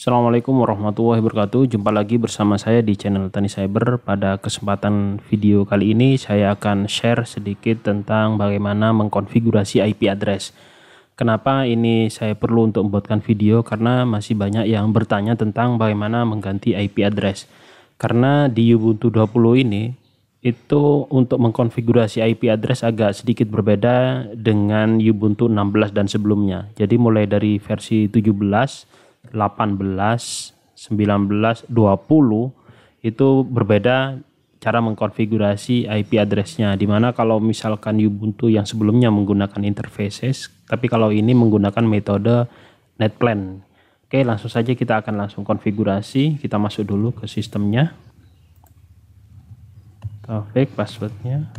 Assalamualaikum warahmatullahi wabarakatuh. Jumpa lagi bersama saya di channel Tani Cyber. Pada kesempatan video kali ini saya akan share sedikit tentang bagaimana mengkonfigurasi IP address. Kenapa ini saya perlu untuk membuatkan video? Karena masih banyak yang bertanya tentang bagaimana mengganti IP address. Karena di Ubuntu 20 ini itu untuk mengkonfigurasi IP address agak sedikit berbeda dengan Ubuntu 16 dan sebelumnya. Jadi mulai dari versi 17, 18, 19, 20 itu berbeda cara mengkonfigurasi IP addressnya, dimana kalau misalkan Ubuntu yang sebelumnya menggunakan interfaces, tapi kalau ini menggunakan metode netplan. Oke, langsung saja kita akan langsung konfigurasi. Kita masuk dulu ke sistemnya, Taufik passwordnya.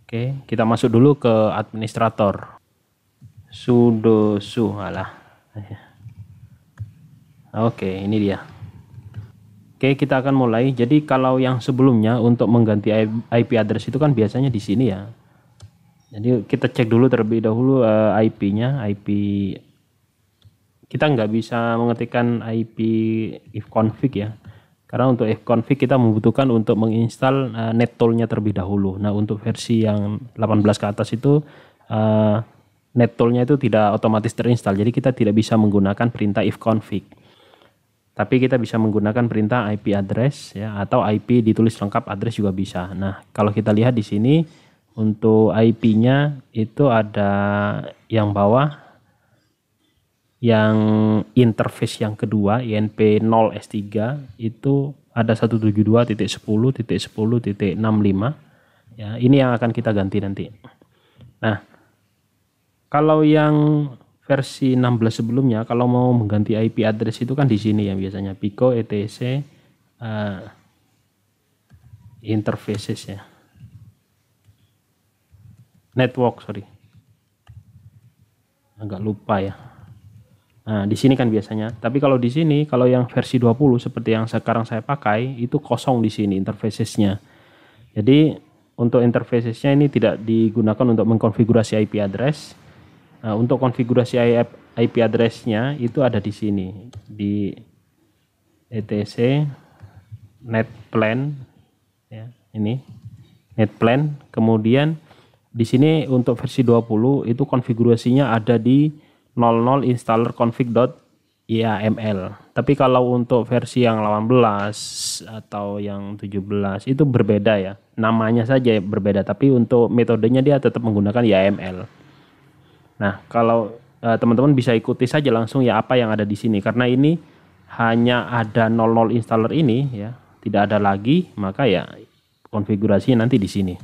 Oke, kita masuk dulu ke administrator, sudo su alah. Oke, ini dia. Oke, kita akan mulai. Jadi kalau yang sebelumnya untuk mengganti IP address itu kan biasanya di sini ya. Jadi kita cek dulu terlebih dahulu IP-nya. IP kita nggak bisa mengetikkan IP ifconfig ya. Karena untuk ifconfig kita membutuhkan untuk menginstal nettool-nya terlebih dahulu. Nah, untuk versi yang 18 ke atas itu nettool-nya itu tidak otomatis terinstall. Jadi kita tidak bisa menggunakan perintah ifconfig. Tapi kita bisa menggunakan perintah IP address ya, atau IP ditulis lengkap address juga bisa. Nah, kalau kita lihat di sini untuk IP-nya itu ada yang bawah, yang interface yang kedua INP0S3 itu ada 172.10.10.65 ya. Ini yang akan kita ganti nanti. Nah, kalau yang versi 16 sebelumnya, kalau mau mengganti IP address itu kan di sini ya biasanya pico etc interfaces ya, network, sorry, agak lupa ya. Nah, di sini kan biasanya. Tapi kalau di sini, kalau yang versi 20 seperti yang sekarang saya pakai, itu kosong di sini interfacesnya. Jadi untuk interfacesnya ini tidak digunakan untuk mengkonfigurasi IP address. Nah, untuk konfigurasi IP address-nya itu ada di sini di etc netplan ya, ini netplan. Kemudian di sini untuk versi 20 itu konfigurasinya ada di 00 installer config.yaml. Tapi kalau untuk versi yang 18 atau yang 17 itu berbeda ya. Namanya saja berbeda, tapi untuk metodenya dia tetap menggunakan YAML. Nah, kalau teman-teman bisa ikuti saja langsung ya apa yang ada di sini, karena ini hanya ada 00 installer ini ya, tidak ada lagi, maka ya konfigurasinya nanti di sini.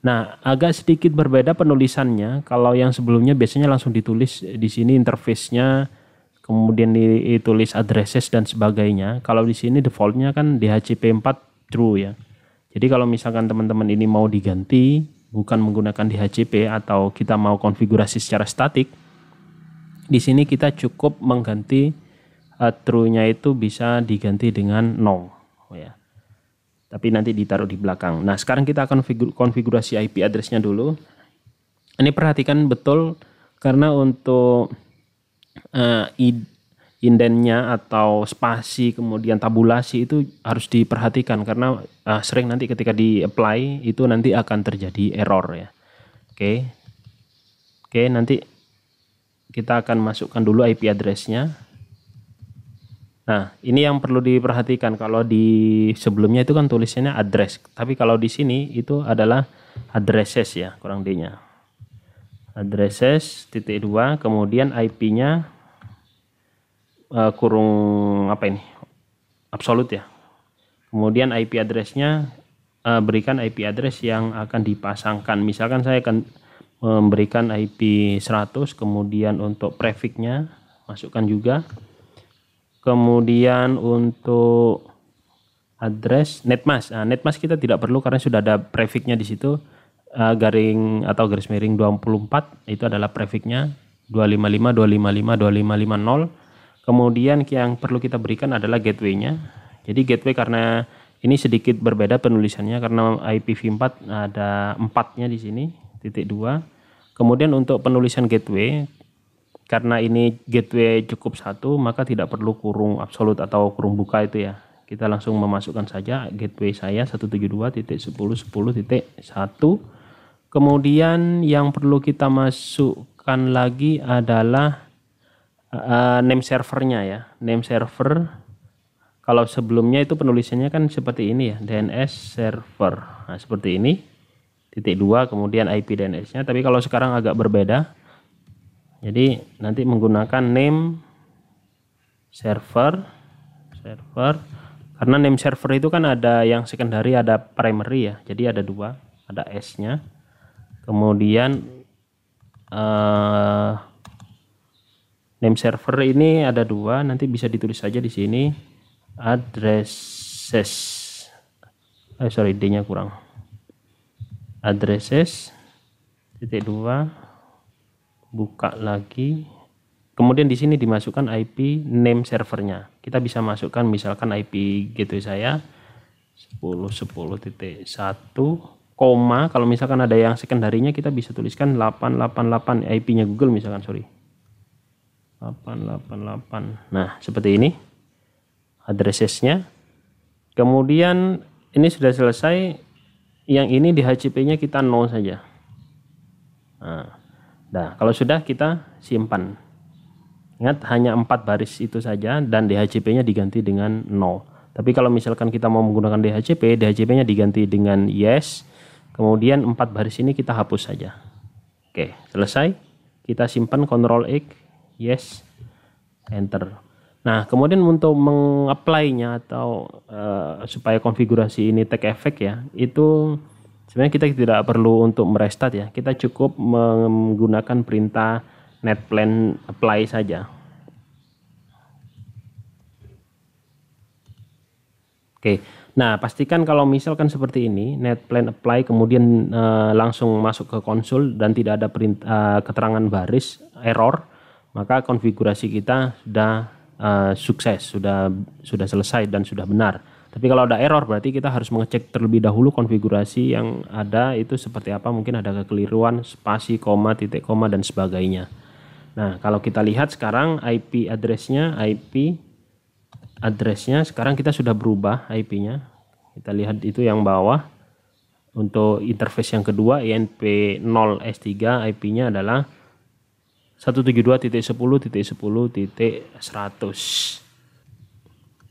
Nah, agak sedikit berbeda penulisannya. Kalau yang sebelumnya biasanya langsung ditulis di sini interface-nya, kemudian ditulis addresses dan sebagainya. Kalau di sini defaultnya kan DHCP4 true ya. Jadi kalau misalkan teman-teman ini mau diganti, bukan menggunakan DHCP atau kita mau konfigurasi secara statik, di sini kita cukup mengganti true-nya itu bisa diganti dengan no ya. Tapi nanti ditaruh di belakang. Nah, sekarang kita akan konfigurasi IP address-nya dulu. Ini perhatikan betul, karena untuk indennya atau spasi kemudian tabulasi itu harus diperhatikan, karena sering nanti ketika di apply itu nanti akan terjadi error ya. Oke, nanti kita akan masukkan dulu IP address-nya. Nah, ini yang perlu diperhatikan. Kalau di sebelumnya itu kan tulisannya address, tapi kalau di sini itu adalah addresses ya, kurang D-nya. Addresses titik 2, kemudian IP-nya kurung apa ini, absolut ya. Kemudian IP address-nya berikan IP address yang akan dipasangkan. Misalkan saya akan memberikan IP 100, kemudian untuk prefix-nya masukkan juga. Kemudian untuk address netmask. Nah, netmask kita tidak perlu karena sudah ada prefix-nya di situ, garing atau garis miring 24 itu adalah prefix-nya 255 255 2550. Kemudian yang perlu kita berikan adalah gateway-nya. Jadi gateway karena ini sedikit berbeda penulisannya, karena IPv4 ada 4-nya di sini, titik 2. Kemudian untuk penulisan gateway karena ini gateway cukup satu, maka tidak perlu kurung absolut atau kurung buka itu ya. Kita langsung memasukkan saja gateway saya 172.10.10.1. Kemudian yang perlu kita masukkan lagi adalah name servernya ya. Name server, kalau sebelumnya itu penulisannya kan seperti ini ya, DNS server. Nah, seperti ini, .2 kemudian IP DNS-nya. Tapi kalau sekarang agak berbeda. Jadi nanti menggunakan name server karena name server itu kan ada yang secondary, ada primary ya. Jadi ada dua, ada S-nya. Kemudian name server ini ada dua, nanti bisa ditulis saja di sini addresses. D-nya kurang. Addresses .2, buka lagi. Kemudian di sini dimasukkan IP name servernya. Kita bisa masukkan misalkan IP gateway saya 10.10.1, koma, kalau misalkan ada yang secondary-nya kita bisa tuliskan 888 IP-nya Google misalkan, 888. Nah, seperti ini addressesnya. Kemudian ini sudah selesai. Yang ini di HCP-nya kita 0 saja. Nah, kalau sudah kita simpan. Ingat hanya 4 baris itu saja dan DHCP-nya diganti dengan 0. Tapi kalau misalkan kita mau menggunakan DHCP-nya diganti dengan yes. Kemudian 4 baris ini kita hapus saja. Oke, selesai. Kita simpan, Ctrl X, yes, enter. Nah, kemudian untuk mengapply-nya atau supaya konfigurasi ini take effect ya, itu sebenarnya kita tidak perlu untuk merestart ya. Kita cukup menggunakan perintah netplan apply saja. Oke, nah pastikan kalau misalkan seperti ini netplan apply kemudian langsung masuk ke konsol dan tidak ada perintah keterangan baris error, maka konfigurasi kita sudah sukses, sudah selesai dan sudah benar. Tapi kalau ada error berarti kita harus mengecek terlebih dahulu konfigurasi yang ada itu seperti apa, mungkin ada kekeliruan, spasi, koma, titik koma dan sebagainya. Nah, kalau kita lihat sekarang IP address-nya sekarang kita sudah berubah IP-nya. Kita lihat itu yang bawah. Untuk interface yang kedua INP0S3 IP-nya adalah 172.10.10.100.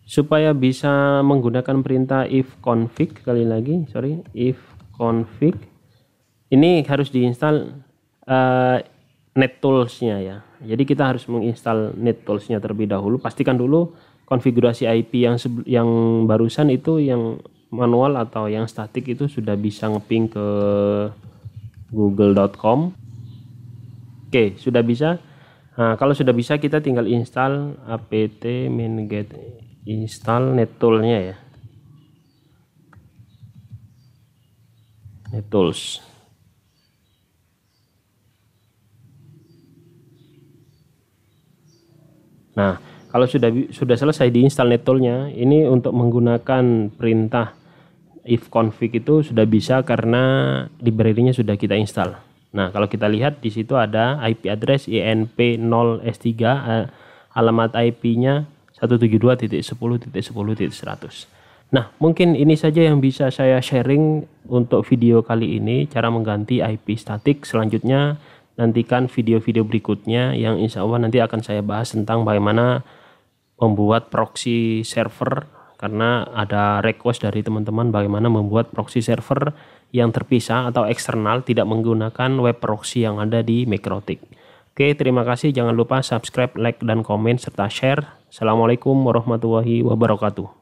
Supaya bisa menggunakan perintah ifconfig ifconfig ini harus diinstal NetTools-nya ya. Jadi kita harus menginstal NetTools-nya terlebih dahulu. Pastikan dulu konfigurasi IP yang barusan itu yang manual atau yang statik itu sudah bisa ngeping ke google.com. Oke, sudah bisa. Nah, kalau sudah bisa kita tinggal install apt minget install NetTools-nya ya. NetTools. Nah, kalau sudah selesai diinstal NetTools-nya, ini untuk menggunakan perintah ifconfig itu sudah bisa karena library-nya sudah kita install. Nah, kalau kita lihat di situ ada IP address INP0S3, alamat IP-nya 172.10.10.100. Nah, mungkin ini saja yang bisa saya sharing untuk video kali ini, cara mengganti IP statik. Selanjutnya nantikan video-video berikutnya yang insya Allah nanti akan saya bahas tentang bagaimana membuat proxy server, karena ada request dari teman-teman bagaimana membuat proxy server yang terpisah atau eksternal, tidak menggunakan web proxy yang ada di Makrotik. Oke, terima kasih. Jangan lupa subscribe, like, dan komen serta share. Assalamualaikum warahmatullahi wabarakatuh.